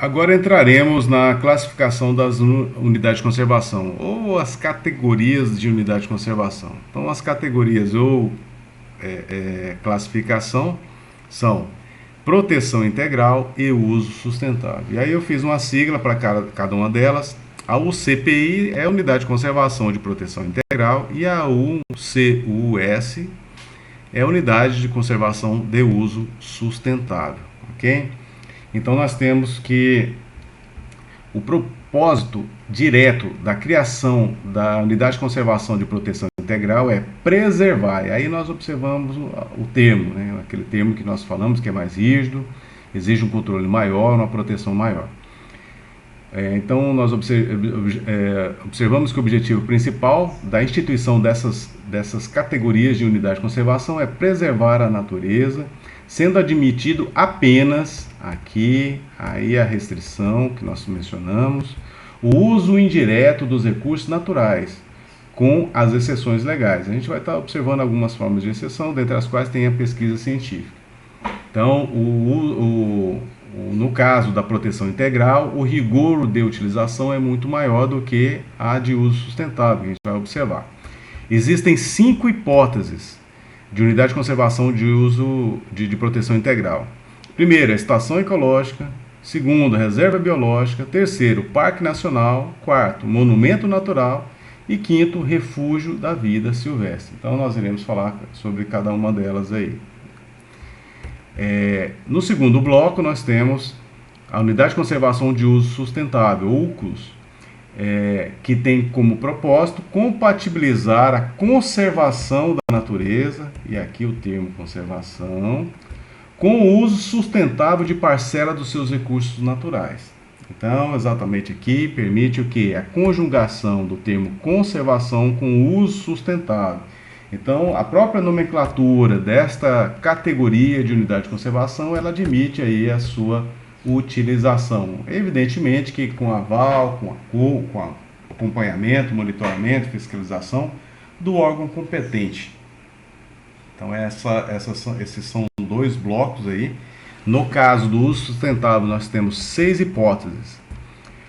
Agora entraremos na classificação das unidades de conservação, ou as categorias de unidade de conservação. Então, as categorias ou classificação são proteção integral e uso sustentável. E aí eu fiz uma sigla para cada uma delas. A UCPI é a Unidade de Conservação de Proteção Integral e a UCUS é a Unidade de Conservação de Uso Sustentável, ok? Então nós temos que o propósito direto da criação da Unidade de Conservação de Proteção Integral é preservar. E aí nós observamos o termo, né? Aquele termo que nós falamos que é mais rígido, exige um controle maior, uma proteção maior. Então nós observamos que o objetivo principal da instituição dessas categorias de unidade de conservação é preservar a natureza, sendo admitido apenas, aqui, aí a restrição que nós mencionamos, o uso indireto dos recursos naturais, com as exceções legais. A gente vai estar observando algumas formas de exceção, dentre as quais tem a pesquisa científica. Então, no caso da proteção integral, o rigor de utilização é muito maior do que a de uso sustentável, a gente vai observar. Existem 5 hipóteses de unidade de conservação de uso de proteção integral. Primeiro, a estação ecológica. Segundo, reserva biológica. Terceiro, parque nacional. Quarto, monumento natural. E quinto, refúgio da vida silvestre. Então nós iremos falar sobre cada uma delas aí. No segundo bloco nós temos a unidade de conservação de uso sustentável, UCUS, que tem como propósito compatibilizar a conservação da natureza, e aqui o termo conservação, com o uso sustentável de parcela dos seus recursos naturais. Então, exatamente aqui, permite o que? A conjugação do termo conservação com o uso sustentável. Então, a própria nomenclatura desta categoria de unidade de conservação, ela admite aí a sua utilização. Evidentemente que com aval, com acompanhamento, monitoramento, fiscalização do órgão competente. Então, esses são 2 blocos aí. No caso do uso sustentável, nós temos 6 hipóteses.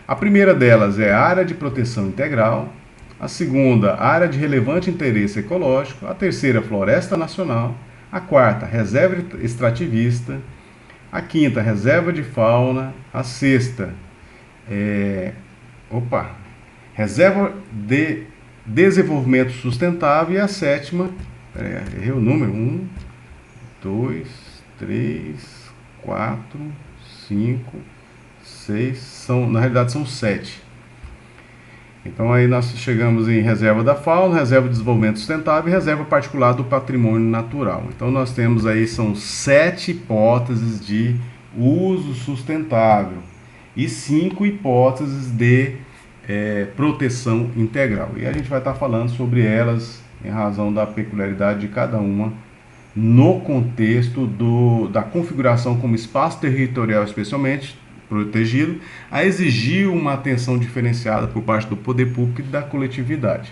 A primeira delas é a área de proteção integral. A segunda, área de relevante interesse ecológico. A terceira, floresta nacional. A quarta, reserva extrativista. A quinta, reserva de fauna. A sexta, reserva de desenvolvimento sustentável. E a sétima, errei o número, 1, 2, 3, 4, 5, 6, na realidade são 7. Então aí nós chegamos em reserva da fauna, reserva de desenvolvimento sustentável e reserva particular do patrimônio natural. Então nós temos aí, são 7 hipóteses de uso sustentável e 5 hipóteses de proteção integral. E a gente vai estar falando sobre elas em razão da peculiaridade de cada uma no contexto da configuração como espaço territorial especialmente protegido, a exigir uma atenção diferenciada por parte do poder público e da coletividade.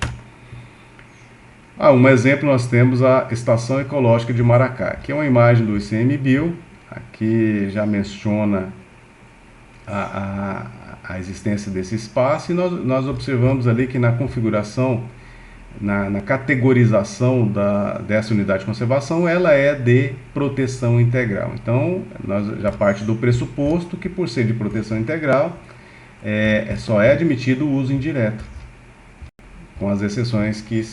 Um exemplo, nós temos a Estação Ecológica de Maracá, que é uma imagem do ICMBio, aqui já menciona a existência desse espaço, e nós observamos ali que na configuração, na categorização dessa unidade de conservação, ela é de proteção integral. Então, nós já parte do pressuposto que, por ser de proteção integral, só é admitido o uso indireto, com as exceções que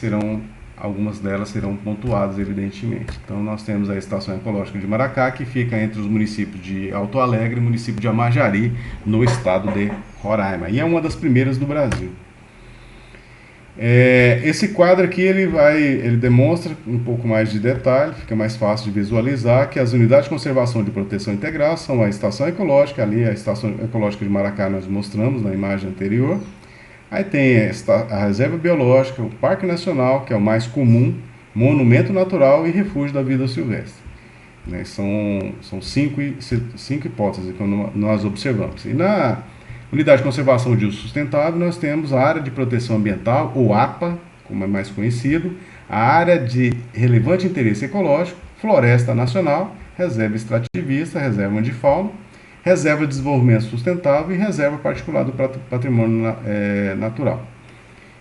algumas delas serão pontuadas, evidentemente. Então, nós temos a Estação Ecológica de Maracá, que fica entre os municípios de Alto Alegre e o município de Amajari, no estado de Roraima, e é uma das primeiras do Brasil. Esse quadro aqui ele demonstra um pouco mais de detalhe, fica mais fácil de visualizar que as unidades de conservação de proteção integral são a estação ecológica, ali a estação ecológica de Maracá nós mostramos na imagem anterior. Aí tem a reserva biológica, o parque nacional, que é o mais comum, monumento natural e refúgio da vida silvestre. São 5 hipóteses que nós observamos. E na unidade de conservação de uso sustentável, nós temos a área de proteção ambiental, ou APA, como é mais conhecido, a área de relevante interesse ecológico, floresta nacional, reserva extrativista, reserva de fauna, reserva de desenvolvimento sustentável e reserva particular do patrimônio natural.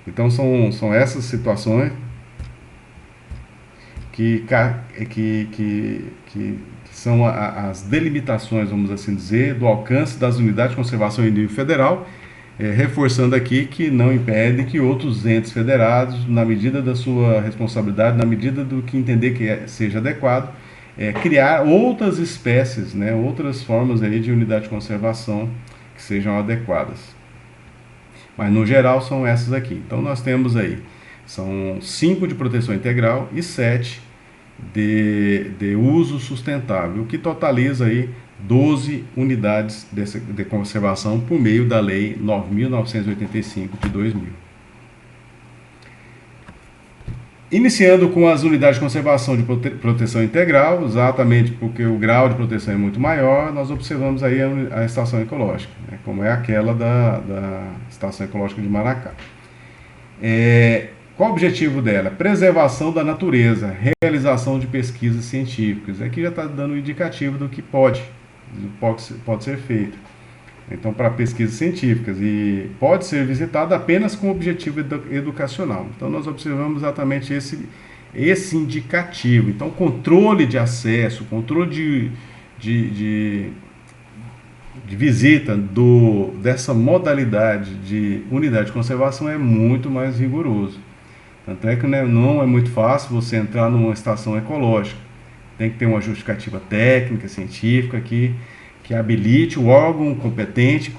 Então são essas situações que são as delimitações, vamos assim dizer, do alcance das unidades de conservação em nível federal, reforçando aqui que não impede que outros entes federados, na medida da sua responsabilidade, na medida do que entender que seja adequado, criar outras espécies, né, outras formas aí de unidade de conservação que sejam adequadas. Mas no geral são essas aqui. Então nós temos aí, são 5 de proteção integral e 7 de uso sustentável, o que totaliza aí 12 unidades de conservação por meio da Lei 9.985 de 2000. Iniciando com as unidades de conservação de proteção integral, exatamente porque o grau de proteção é muito maior, nós observamos aí a estação ecológica, né, como é aquela da estação ecológica de Maracá. Qual o objetivo dela? Preservação da natureza, realização de pesquisas científicas. Aqui já está dando um indicativo do que pode ser feito. Então, para pesquisas científicas, e pode ser visitada apenas com objetivo educacional. Então, nós observamos exatamente esse indicativo. Então, controle de acesso, controle de visita dessa modalidade de unidade de conservação é muito mais rigoroso. Tanto é que não é muito fácil você entrar numa estação ecológica. Tem que ter uma justificativa técnica, científica, que habilite o órgão competente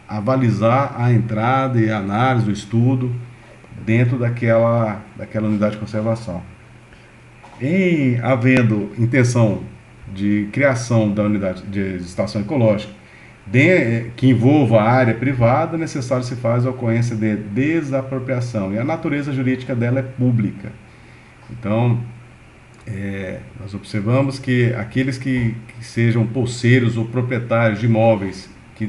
a balizar a entrada e a análise, o estudo dentro daquela unidade de conservação. Em havendo intenção de criação da unidade de estação ecológica que envolva a área privada, necessário se faz a ocorrência de desapropriação, e a natureza jurídica dela é pública. Então, nós observamos que aqueles que sejam posseiros ou proprietários de imóveis que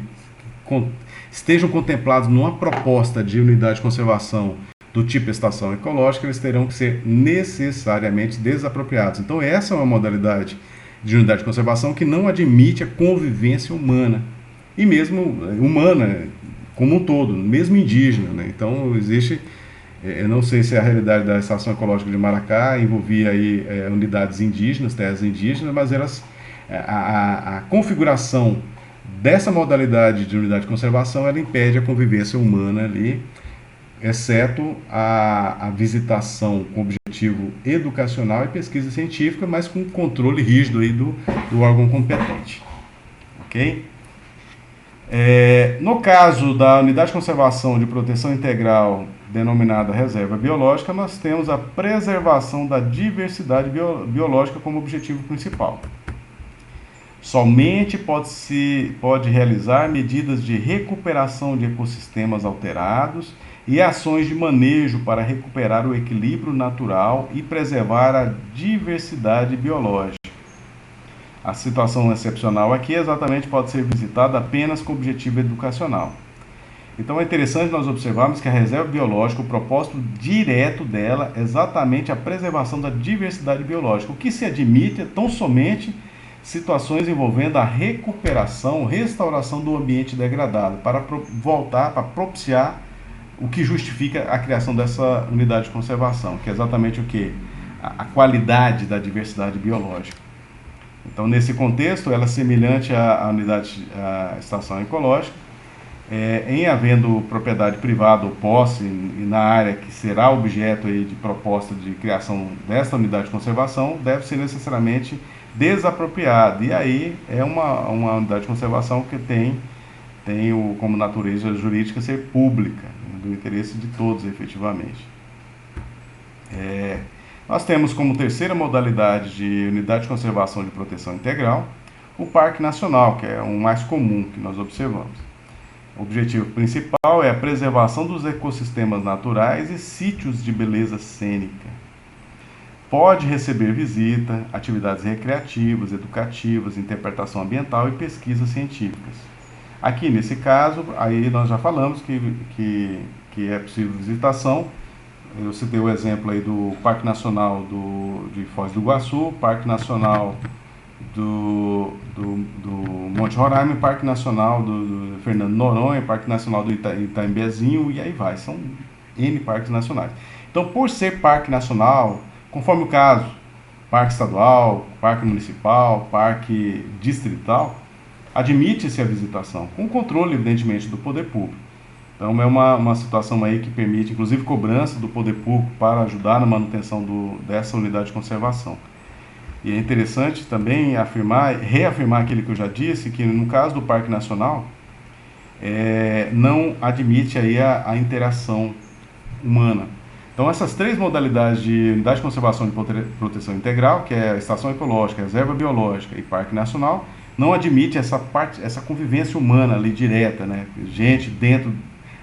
estejam contemplados numa proposta de unidade de conservação do tipo estação ecológica, eles terão que ser necessariamente desapropriados. Então, essa é uma modalidade de unidade de conservação que não admite a convivência humana, e mesmo humana como um todo, mesmo indígena, né? Então, existe... Eu não sei se a realidade da estação ecológica de Maracá envolvia aí unidades indígenas, terras indígenas, mas a configuração dessa modalidade de unidade de conservação, ela impede a convivência humana ali, exceto a visitação com objetivo educacional e pesquisa científica, mas com controle rígido aí do órgão competente. Ok? No caso da unidade de conservação de proteção integral denominada reserva biológica, nós temos a preservação da diversidade biológica como objetivo principal. Somente pode realizar medidas de recuperação de ecossistemas alterados e ações de manejo para recuperar o equilíbrio natural e preservar a diversidade biológica. A situação excepcional aqui exatamente pode ser visitada apenas com objetivo educacional. Então é interessante nós observarmos que a reserva biológica, o propósito direto dela é exatamente a preservação da diversidade biológica. O que se admite é tão somente situações envolvendo a recuperação, restauração do ambiente degradado, para propiciar o que justifica a criação dessa unidade de conservação, que é exatamente o que? A qualidade da diversidade biológica. Então, nesse contexto, ela é semelhante à estação ecológica, em havendo propriedade privada ou posse na área que será objeto aí de proposta de criação desta unidade de conservação, deve ser necessariamente desapropriada. E aí é uma unidade de conservação que tem como natureza jurídica ser pública, do interesse de todos efetivamente. Nós temos como terceira modalidade de unidade de conservação de proteção integral o Parque Nacional, que é o mais comum que nós observamos. O objetivo principal é a preservação dos ecossistemas naturais e sítios de beleza cênica. Pode receber visita, atividades recreativas, educativas, interpretação ambiental e pesquisas científicas. Aqui, nesse caso, aí nós já falamos que é possível visitação. Eu citei o exemplo aí do Parque Nacional de Foz do Iguaçu, Parque Nacional do Monte Roraima, Parque Nacional do Fernando Noronha, Parque Nacional do Itaimbezinho, e aí vai, são N parques nacionais. Então, por ser parque nacional, conforme o caso, parque estadual, parque municipal, parque distrital, admite-se a visitação, com controle, evidentemente, do poder público. Então, é uma situação aí que permite, inclusive, cobrança do poder público para ajudar na manutenção dessa unidade de conservação. E é interessante também reafirmar aquilo que eu já disse, que no caso do Parque Nacional, não admite aí a interação humana. Então, essas três modalidades de unidade de conservação de proteção integral, que é a estação ecológica, reserva biológica e parque nacional, não admite essa convivência humana ali direta, né? Gente dentro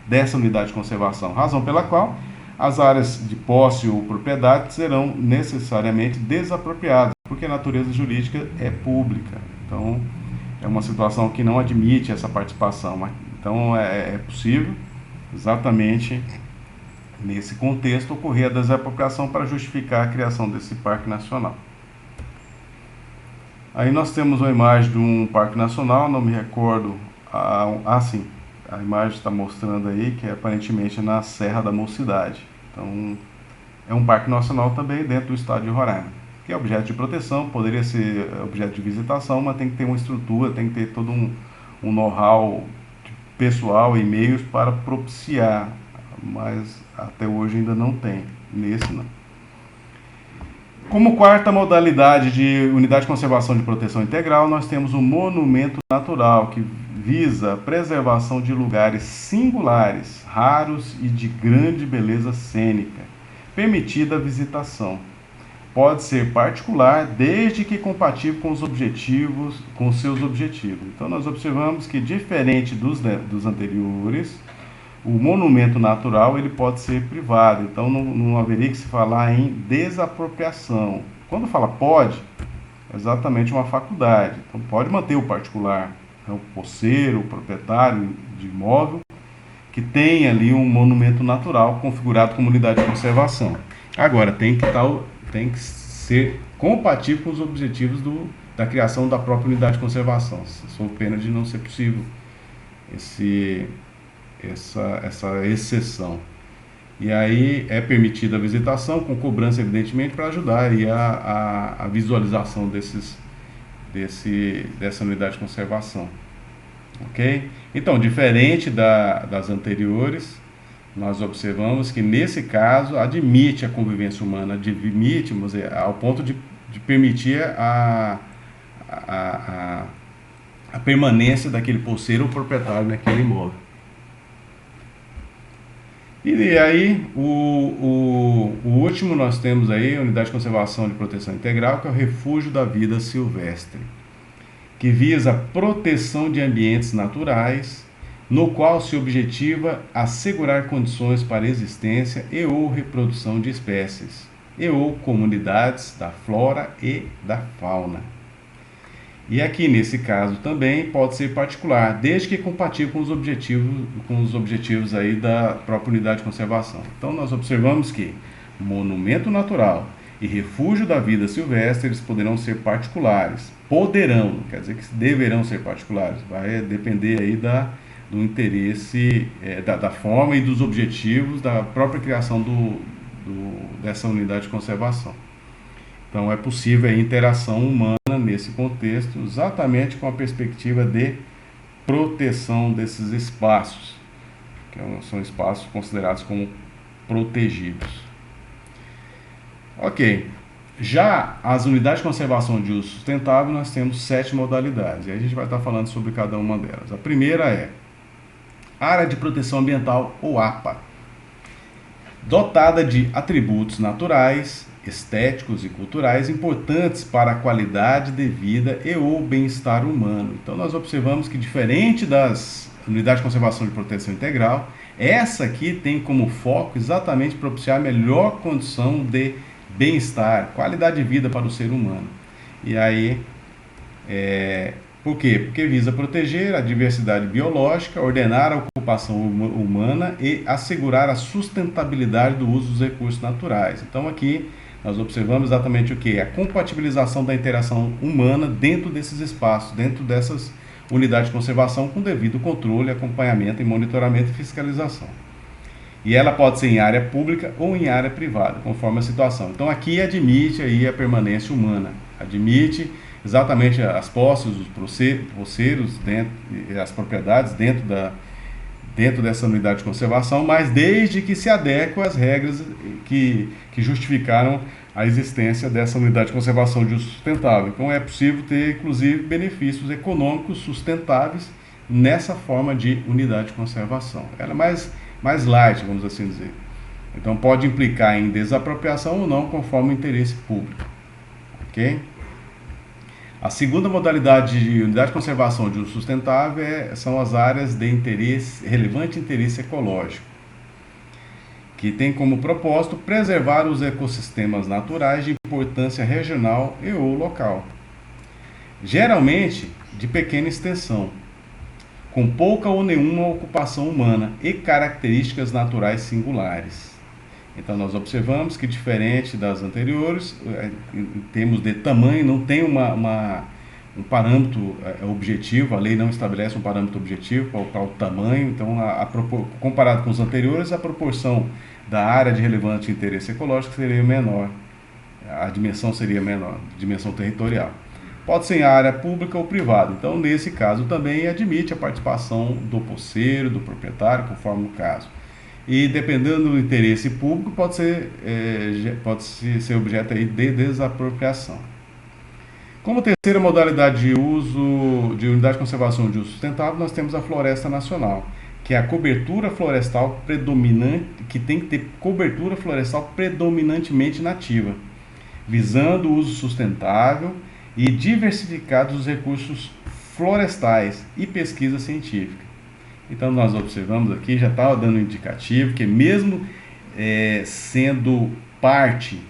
dessa unidade de conservação, razão pela qual as áreas de posse ou propriedade serão necessariamente desapropriadas, porque a natureza jurídica é pública. Então, é uma situação que não admite essa participação. Então, é possível, exatamente nesse contexto, ocorrer a desapropriação para justificar a criação desse parque nacional. Aí nós temos uma imagem de um parque nacional, não me recordo, sim, a imagem está mostrando aí que é aparentemente na Serra da Mocidade. Então, é um parque nacional também dentro do estado de Roraima, que é objeto de proteção, poderia ser objeto de visitação, mas tem que ter uma estrutura, tem que ter todo um know-how pessoal e meios para propiciar, mas até hoje ainda não tem, nesse não. Como quarta modalidade de unidade de conservação de proteção integral, nós temos o monumento natural, que visa a preservação de lugares singulares, raros e de grande beleza cênica, permitida a visitação. Pode ser particular, desde que compatível com com seus objetivos. Então, nós observamos que, diferente dos anteriores, o monumento natural ele pode ser privado, então não haveria que se falar em desapropriação. Quando fala pode, é exatamente uma faculdade. Então, pode manter o particular, o posseiro, o proprietário de imóvel, que tem ali um monumento natural configurado como unidade de conservação. Agora, tem que ser compatível com os objetivos da criação da própria unidade de conservação, sob pena de não ser possível essa exceção. E aí é permitida a visitação, com cobrança, evidentemente, para ajudar aí a visualização dessa unidade de conservação. Ok? Então, diferente das anteriores, nós observamos que nesse caso admite a convivência humana, admite, ao ponto de permitir a permanência daquele posseiro ou proprietário naquele imóvel. E aí, o último nós temos aí, a Unidade de Conservação de Proteção Integral, que é o Refúgio da Vida Silvestre, que visa a proteção de ambientes naturais, no qual se objetiva assegurar condições para a existência e ou reprodução de espécies, e ou comunidades da flora e da fauna. E aqui, nesse caso, também pode ser particular, desde que compatível com os objetivos aí da própria unidade de conservação. Então, nós observamos que monumento natural e refúgio da vida silvestre, eles poderão ser particulares. Poderão, não quer dizer que deverão ser particulares. Vai depender aí do interesse, da forma e dos objetivos da própria criação dessa unidade de conservação. Então, é possível a interação humana nesse contexto, exatamente com a perspectiva de proteção desses espaços, que são espaços considerados como protegidos. Ok. Já as unidades de conservação de uso sustentável, nós temos 7 modalidades, e aí a gente vai estar falando sobre cada uma delas. A primeira é Área de Proteção Ambiental, ou APA, dotada de atributos naturais, estéticos e culturais importantes para a qualidade de vida e ou bem-estar humano. Então, nós observamos que, diferente das unidades de conservação de proteção integral, essa aqui tem como foco exatamente propiciar a melhor condição de bem-estar, qualidade de vida para o ser humano. E aí, por quê? Porque visa proteger a diversidade biológica, ordenar a ocupação humana e assegurar a sustentabilidade do uso dos recursos naturais. Então, aqui nós observamos exatamente o que? A compatibilização da interação humana dentro desses espaços, dentro dessas unidades de conservação, com devido controle, acompanhamento e monitoramento e fiscalização. E ela pode ser em área pública ou em área privada, conforme a situação. Então aqui admite aí a permanência humana, admite exatamente as posses, os poceiros, as propriedades dentro dessa unidade de conservação, mas desde que se adeque às regras que justificaram a existência dessa unidade de conservação de uso sustentável. Então é possível ter, inclusive, benefícios econômicos sustentáveis nessa forma de unidade de conservação. Ela é mais light, vamos assim dizer. Então pode implicar em desapropriação ou não, conforme o interesse público. Ok? A segunda modalidade de unidade de conservação de uso sustentável são as áreas de relevante interesse ecológico, que tem como propósito preservar os ecossistemas naturais de importância regional e ou local, geralmente de pequena extensão, com pouca ou nenhuma ocupação humana e características naturais singulares. Então nós observamos que, diferente das anteriores, em termos de tamanho, não tem um parâmetro objetivo, a lei não estabelece um parâmetro objetivo para o tamanho. Então, comparado com os anteriores, a proporção da área de relevante interesse ecológico seria menor, a dimensão seria menor, dimensão territorial. Pode ser em área pública ou privada. Então, nesse caso também admite a participação do poceiro, do proprietário, conforme o caso. E dependendo do interesse público, pode ser objeto aí de desapropriação. Como terceira modalidade de uso de unidade de conservação de uso sustentável, nós temos a floresta nacional, que é a cobertura florestal predominante, que tem que ter cobertura florestal predominantemente nativa, visando o uso sustentável e diversificado dos recursos florestais e pesquisa científica. Então nós observamos aqui, já estava dando um indicativo, que mesmo sendo parte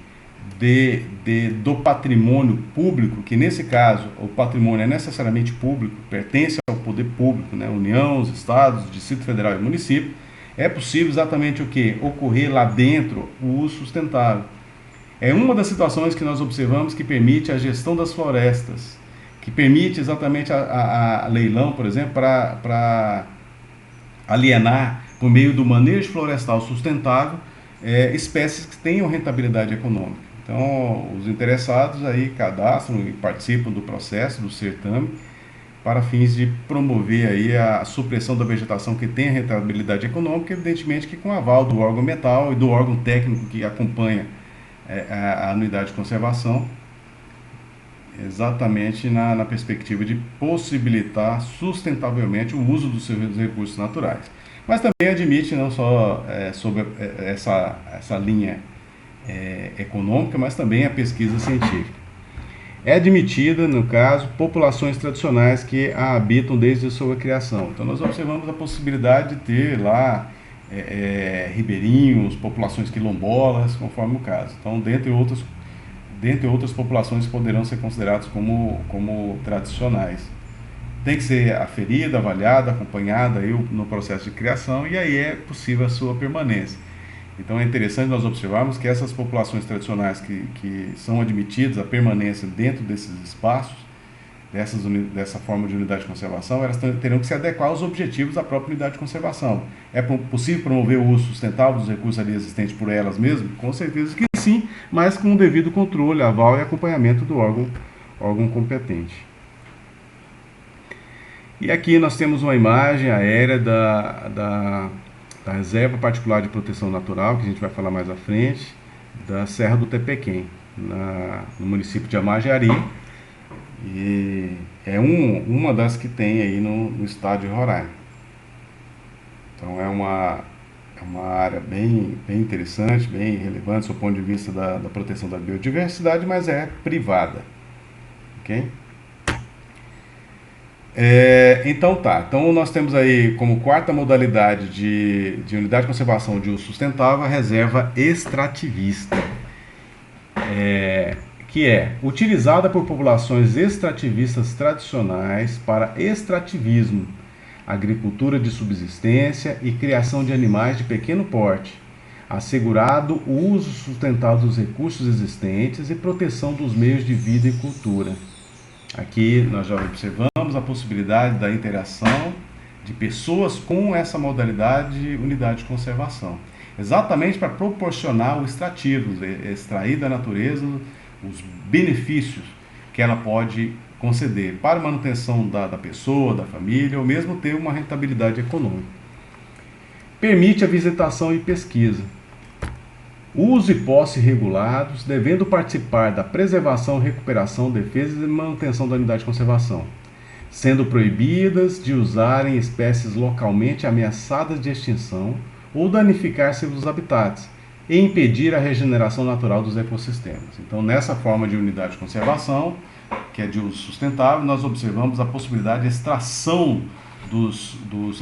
do patrimônio público, que nesse caso o patrimônio é necessariamente público, pertence ao poder público, né? União, os estados, Distrito Federal e município, é possível exatamente o que? Ocorrer lá dentro o uso sustentável. É uma das situações que nós observamos que permite a gestão das florestas, que permite exatamente a leilão, por exemplo, para alienar, por meio do manejo florestal sustentável, espécies que tenham rentabilidade econômica. Então, os interessados aí cadastram e participam do processo, do certame, para fins de promover aí a supressão da vegetação que tem rentabilidade econômica, evidentemente que com aval do órgão ambiental e do órgão técnico que acompanha a unidade de conservação, exatamente na perspectiva de possibilitar sustentavelmente o uso dos seus recursos naturais. Mas também admite não só sobre essa linha econômica, mas também a pesquisa científica. É admitida, no caso, populações tradicionais que a habitam desde a sua criação. Então nós observamos a possibilidade de ter lá ribeirinhos, populações quilombolas, conforme o caso. Então, dentre outras populações poderão ser consideradas como tradicionais. Tem que ser aferida, avaliada, acompanhada aí no processo de criação, e aí é possível a sua permanência. Então é interessante nós observarmos que essas populações que são admitidas à permanência dentro desses espaços, dessa forma de unidade de conservação, elas terão que se adequar aos objetivos da própria unidade de conservação. É possível promover o uso sustentável dos recursos ali existentes por elas mesmas? Com certeza que sim, mas com o devido controle, aval e acompanhamento do órgão competente. E aqui nós temos uma imagem aérea da Reserva Particular de Proteção Natural, que a gente vai falar mais à frente, da Serra do Tepequém, no município de Amajari. E é uma das que tem aí no estado de Roraima. Então é uma área bem interessante, bem relevante do ponto de vista da proteção da biodiversidade, mas é privada. Ok? Então nós temos aí como quarta modalidade de unidade de conservação de uso sustentável a reserva extrativista, que é utilizada por populações extrativistas tradicionais para extrativismo, agricultura de subsistência e criação de animais de pequeno porte, assegurado o uso sustentável dos recursos existentes e proteção dos meios de vida e cultura. Aqui nós já observamos a possibilidade da interação de pessoas com essa modalidade de unidade de conservação, exatamente para proporcionar o extrativo, extrair da natureza os benefícios que ela pode conceder para a manutenção da pessoa, da família, ou mesmo ter uma rentabilidade econômica. Permite a visitação e pesquisa. Uso e posse regulados, devendo participar da preservação, recuperação, defesa e manutenção da unidade de conservação, sendo proibidas de usarem espécies localmente ameaçadas de extinção ou danificar seus habitats e impedir a regeneração natural dos ecossistemas. Então, nessa forma de unidade de conservação, que é de uso sustentável, nós observamos a possibilidade de extração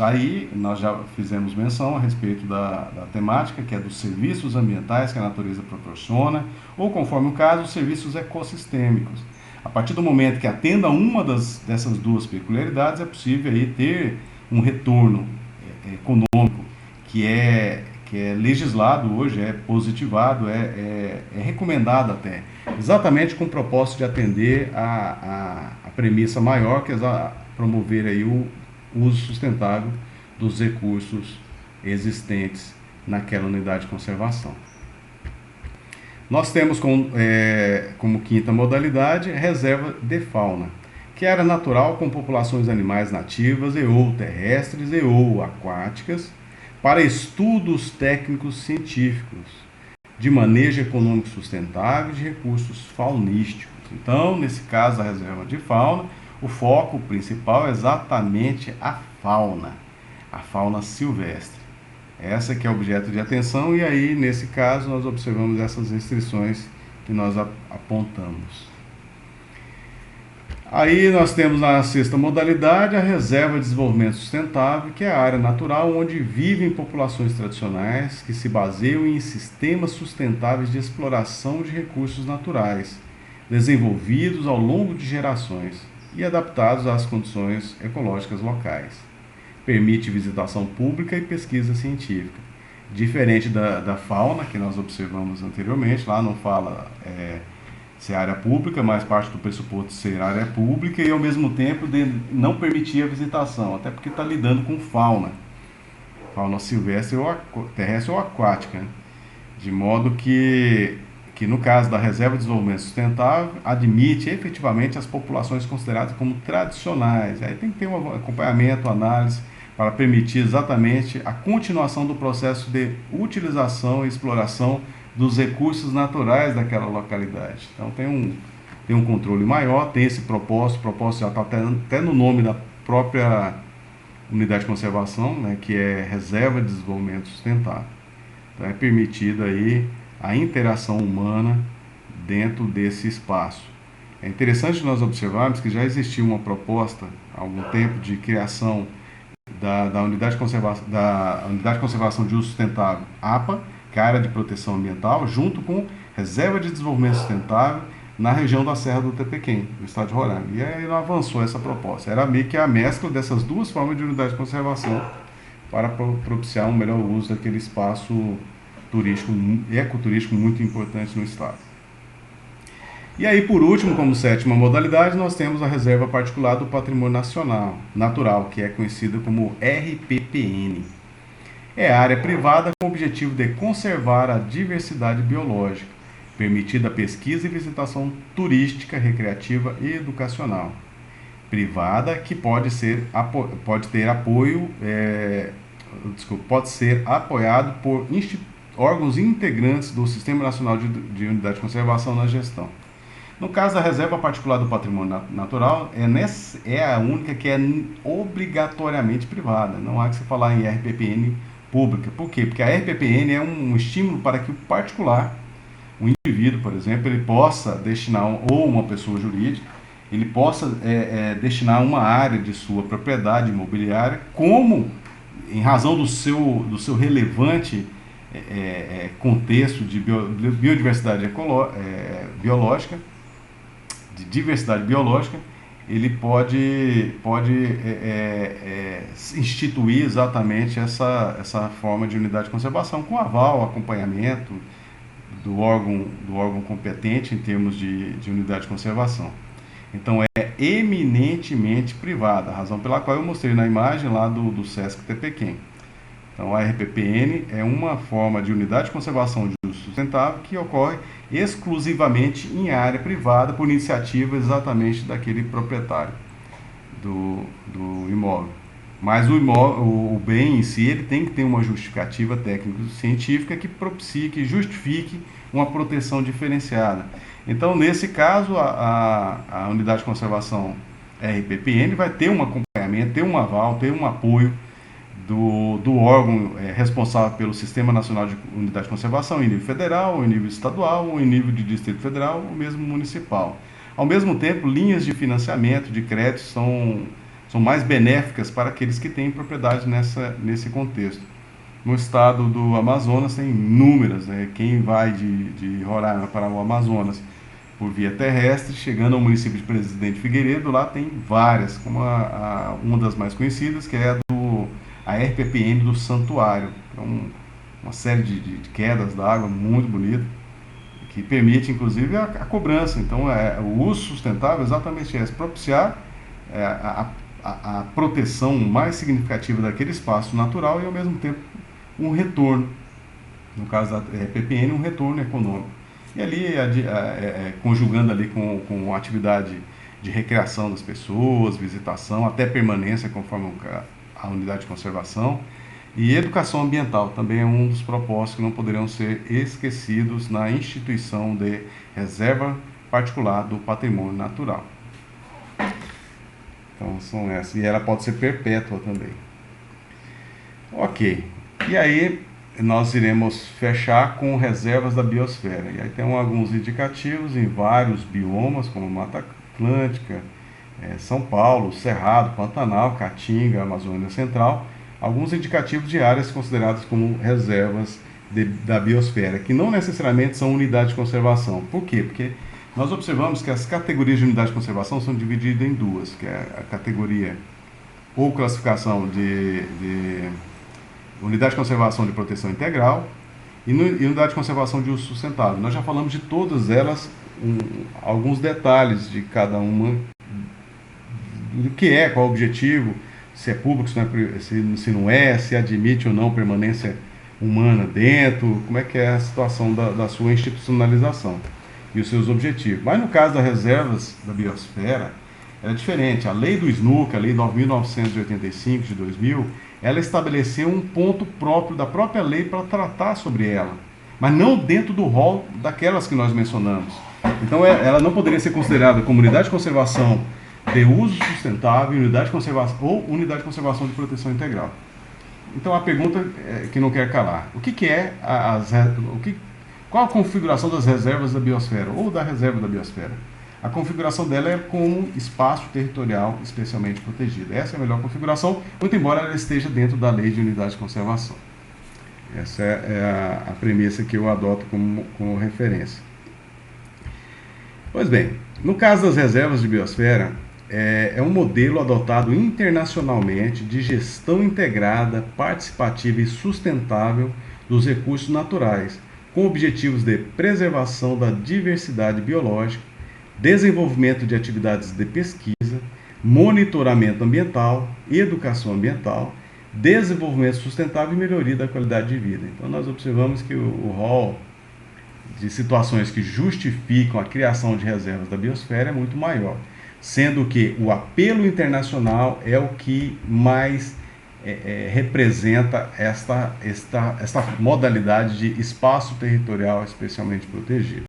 aí nós já fizemos menção a respeito da temática, que é dos serviços ambientais que a natureza proporciona, ou, conforme o caso, os serviços ecossistêmicos. A partir do momento que atenda uma dessas duas peculiaridades, é possível aí ter um retorno econômico que é legislado hoje, é positivado, é recomendado até, exatamente com o propósito de atender a premissa maior, que é promover aí o uso sustentável dos recursos existentes naquela unidade de conservação. Nós temos como quinta modalidade reserva de fauna, que é área natural com populações animais nativas e ou terrestres e ou aquáticas para estudos técnicos científicos de manejo econômico sustentável de recursos faunísticos. Então, nesse caso, a reserva de fauna, o foco principal é exatamente a fauna silvestre. Essa que é objeto de atenção, e aí, nesse caso, nós observamos essas restrições que nós apontamos. Aí nós temos na sexta modalidade a reserva de desenvolvimento sustentável, que é a área natural onde vivem populações tradicionais que se baseiam em sistemas sustentáveis de exploração de recursos naturais, desenvolvidos ao longo de gerações e adaptados às condições ecológicas locais. Permite visitação pública e pesquisa científica. Diferente da fauna, que nós observamos anteriormente, lá não fala ser área pública, mas parte do pressuposto de ser área pública e, ao mesmo tempo, de não permitir a visitação, até porque está lidando com fauna silvestre, ou terrestre ou aquática, né? De modo que no caso da reserva de desenvolvimento sustentável, admite efetivamente as populações consideradas como tradicionais. Aí tem que ter um acompanhamento, análise, para permitir exatamente a continuação do processo de utilização e exploração dos recursos naturais daquela localidade. Então tem um controle maior, tem esse propósito, o propósito já está até no nome da própria unidade de conservação, né, que é reserva de desenvolvimento sustentável. Então é permitida aí a interação humana dentro desse espaço. É interessante nós observarmos que já existia uma proposta há algum tempo de criação da unidade de conservação de uso sustentável, APA, que é a área de proteção ambiental, junto com reserva de desenvolvimento sustentável na região da Serra do Tepequém, no estado de Roraima. E aí não avançou essa proposta. Era meio que a mescla dessas duas formas de unidade de conservação para propiciar um melhor uso daquele espaço turístico, ecoturístico muito importante no estado. E aí, por último, como sétima modalidade, nós temos a Reserva Particular do Patrimônio Natural, que é conhecida como RPPN. É área privada com o objetivo de conservar a diversidade biológica, permitida a pesquisa e visitação turística, recreativa e educacional. Privada que pode ser apoiado por órgãos integrantes do Sistema Nacional de Unidade de Conservação na gestão. No caso da Reserva Particular do Patrimônio Natural, é a única que é obrigatoriamente privada. Não há que se falar em RPPN pública. Por quê? Porque a RPPN é um estímulo para que o particular, o indivíduo, por exemplo, ele possa destinar, ou uma pessoa jurídica, ele possa destinar uma área de sua propriedade imobiliária, como, em razão do seu relevante contexto de biodiversidade biológica, de diversidade biológica, ele pode instituir exatamente essa forma de unidade de conservação com aval, acompanhamento do órgão competente em termos de unidade de conservação. Então é eminentemente privada, a razão pela qual eu mostrei na imagem lá do Sesc Tepequém. Então a RPPN é uma forma de unidade de conservação de uso sustentável que ocorre exclusivamente em área privada por iniciativa exatamente daquele proprietário do imóvel. Mas o bem em si ele tem que ter uma justificativa técnico-científica que propicie, que justifique uma proteção diferenciada. Então, nesse caso, a unidade de conservação RPPN vai ter um acompanhamento, ter um aval, ter um apoio do órgão responsável pelo Sistema Nacional de Unidade de Conservação em nível federal, em nível estadual, ou em nível de Distrito Federal, ou mesmo municipal. Ao mesmo tempo, linhas de financiamento, de crédito, são mais benéficas para aqueles que têm propriedade nesse contexto. No estado do Amazonas tem inúmeras, né? Quem vai de Roraima para o Amazonas por via terrestre, chegando ao município de Presidente Figueiredo, lá tem várias, como uma das mais conhecidas, que é a RPPN do Santuário, que é uma série de quedas d'água muito bonita, que permite inclusive a cobrança. Então o uso sustentável é exatamente esse, propiciar a proteção mais significativa daquele espaço natural e ao mesmo tempo um retorno, no caso da RPPN, um retorno econômico. E ali, conjugando ali com a atividade de recreação das pessoas, visitação, até permanência conforme a unidade de conservação, e educação ambiental também é um dos propósitos que não poderiam ser esquecidos na instituição de reserva particular do patrimônio natural. Então são essas, e ela pode ser perpétua também. Ok, e aí nós iremos fechar com reservas da biosfera. E aí tem alguns indicativos em vários biomas, como Mata Atlântica, São Paulo, Cerrado, Pantanal, Caatinga, Amazônia Central, alguns indicativos de áreas consideradas como reservas da biosfera, que não necessariamente são unidades de conservação. Por quê? Porque nós observamos que as categorias de unidade de conservação são divididas em duas, que é a categoria ou classificação de unidade de conservação de proteção integral e unidade de conservação de uso sustentável. Nós já falamos de todas elas, alguns detalhes de cada uma, do que é, qual é o objetivo, se é público, se não é, se admite ou não permanência humana dentro, como é que é a situação da sua institucionalização e os seus objetivos. Mas no caso das reservas da biosfera, é diferente. A lei do SNUC, a lei 9.985 de 2000, ela estabeleceu um ponto próprio da própria lei para tratar sobre ela, mas não dentro do rol daquelas que nós mencionamos. Então ela não poderia ser considerada como unidade de conservação de uso sustentável, unidade de conservação ou unidade de conservação de proteção integral. Então a pergunta que não quer calar: o que é qual a configuração das reservas da biosfera ou da reserva da biosfera? A configuração dela é como espaço territorial especialmente protegido. Essa é a melhor configuração, muito embora ela esteja dentro da lei de unidade de conservação. Essa é a premissa que eu adoto como referência. Pois bem, no caso das reservas de biosfera, é um modelo adotado internacionalmente de gestão integrada, participativa e sustentável dos recursos naturais, com objetivos de preservação da diversidade biológica, desenvolvimento de atividades de pesquisa, monitoramento ambiental, educação ambiental, desenvolvimento sustentável e melhoria da qualidade de vida. Então nós observamos que o rol de situações que justificam a criação de reservas da biosfera é muito maior, sendo que o apelo internacional é o que mais representa esta modalidade de espaço territorial especialmente protegido.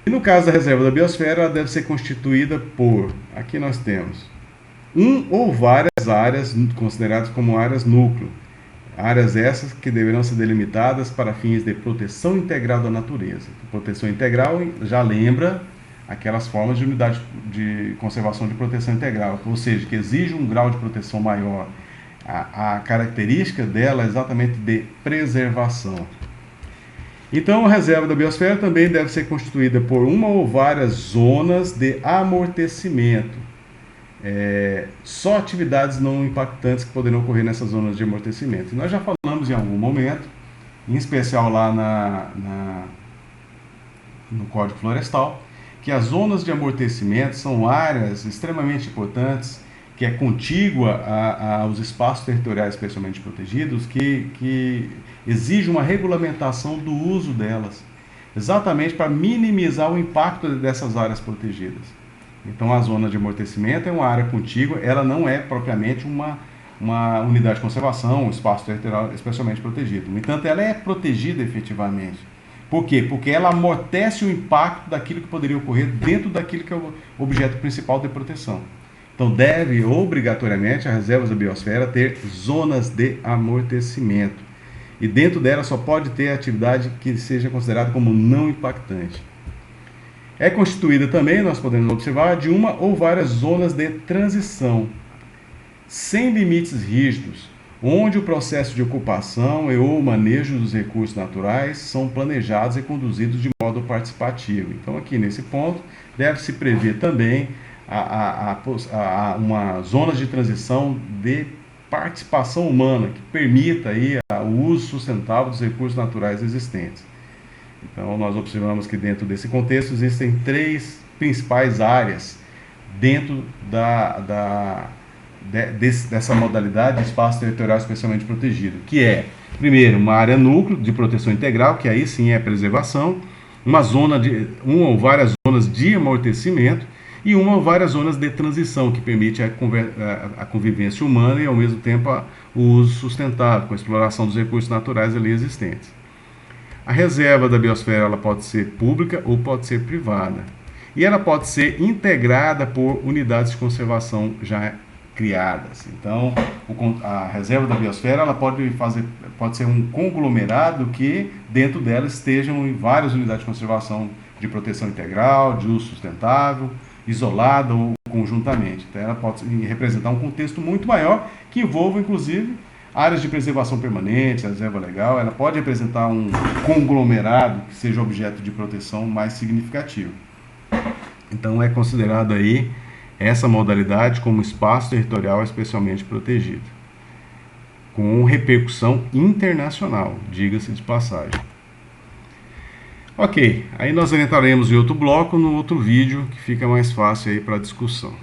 E no caso da reserva da biosfera, ela deve ser constituída por, aqui nós temos, ou várias áreas consideradas como áreas núcleo. Áreas essas que deverão ser delimitadas para fins de proteção integral da natureza. Proteção integral já lembra aquelas formas de unidade de conservação de proteção integral, ou seja, que exige um grau de proteção maior. A característica dela é exatamente de preservação. Então, a reserva da biosfera também deve ser constituída por uma ou várias zonas de amortecimento. Só atividades não impactantes que poderão ocorrer nessas zonas de amortecimento. E nós já falamos em algum momento, em especial lá no Código Florestal, que as zonas de amortecimento são áreas extremamente importantes, que é contígua aos espaços territoriais especialmente protegidos, que exige uma regulamentação do uso delas, exatamente para minimizar o impacto dessas áreas protegidas. Então, a zona de amortecimento é uma área contígua, ela não é propriamente uma unidade de conservação, um espaço territorial especialmente protegido. No entanto, ela é protegida efetivamente. Por quê? Porque ela amortece o impacto daquilo que poderia ocorrer dentro daquilo que é o objeto principal de proteção. Então, deve obrigatoriamente as reservas da biosfera ter zonas de amortecimento. E dentro dela só pode ter atividade que seja considerada como não impactante. É constituída também, nós podemos observar, de uma ou várias zonas de transição, sem limites rígidos, onde o processo de ocupação e ou manejo dos recursos naturais são planejados e conduzidos de modo participativo. Então, aqui nesse ponto, deve-se prever também uma zona de transição de participação humana, que permita aí o uso sustentável dos recursos naturais existentes. Então, nós observamos que dentro desse contexto existem três principais áreas dentro dessa modalidade de espaço territorial especialmente protegido, que é, primeiro, uma área núcleo de proteção integral, que aí sim é preservação, uma ou várias zonas de amortecimento e uma ou várias zonas de transição, que permite a convivência humana e, ao mesmo tempo, o uso sustentável, com a exploração dos recursos naturais ali existentes. A reserva da biosfera ela pode ser pública ou pode ser privada. E ela pode ser integrada por unidades de conservação já criadas. Então, a reserva da biosfera ela pode ser um conglomerado que dentro dela estejam várias unidades de conservação de proteção integral, de uso sustentável, isolada ou conjuntamente. Então, ela pode representar um contexto muito maior que envolva, inclusive, áreas de preservação permanente, a reserva legal. Ela pode representar um conglomerado que seja objeto de proteção mais significativo. Então, é considerado aí essa modalidade como espaço territorial especialmente protegido, com repercussão internacional, diga-se de passagem. Ok, aí nós entraremos em outro bloco, no outro vídeo, que fica mais fácil aí para discussão.